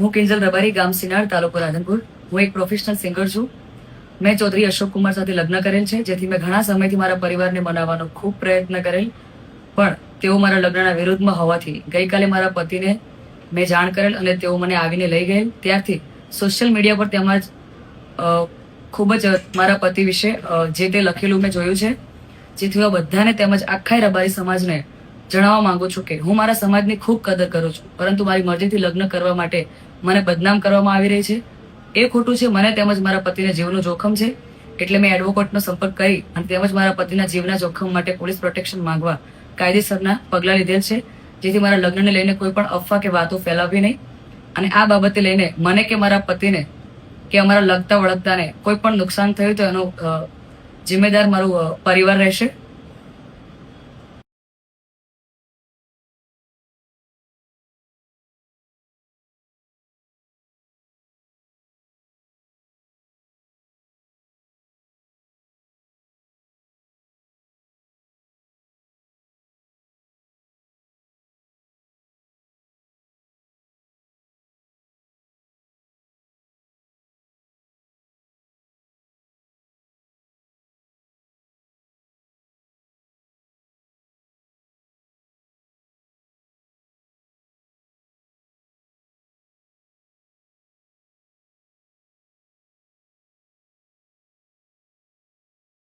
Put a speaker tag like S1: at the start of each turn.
S1: હું કિંજલ રબારી, ગામ સિનાળ, તાલુકો રાધનપુર. હું એક પ્રોફેશનલ સિંગર છું. મેં ચૌધરી અશોક કુમાર સાથે લગ્ન કરેલ છે, જેથી મેં ઘણા સમયથી મારા પરિવારને મનાવવાનો ખૂબ પ્રયત્ન કરેલ, પણ તેઓ મારા લગ્નના વિરુદ્ધમાં હોવાથી ગઈકાલે મારા પતિને મેં જાણ કરેલ અને તેઓ મને આવીને લઈ ગયેલ. ત્યારથી સોશિયલ મીડિયા પર તેમજ ખૂબ જ મારા પતિ વિશે જે તે લખેલું મેં જોયું છે, જેથી હું બધાને તેમજ આખા રબારી સમાજને જણાવવા માંગુ છું કે હું મારા સમાજની ખૂબ કદર કરું છું, પરંતુ મારી મરજીથી લગ્ન કરવા માટે મને બદનામ કરવામાં આવી રહી છે. એ ખોટું છે. મને તેમજ મારા પતિના જીવનું જોખમ છે, એટલે મેં એડવોકેટનો સંપર્ક કરી અને તેમજ મારા પતિના જીવના જોખમ માટે પોલીસ પ્રોટેક્શન માંગવા કાયદેસરના પગલાં લીધેલ છે, જેથી મારા લગ્નને લઈને કોઈ પણ અફવા કે વાતો ફેલાવવી નહીં. અને આ બાબતે લઈને મને કે મારા પતિને કે અમારા લગતા વળગતાને કોઈ પણ નુકસાન થયું તો એનો જિમ્મેદાર મારું પરિવાર રહેશે.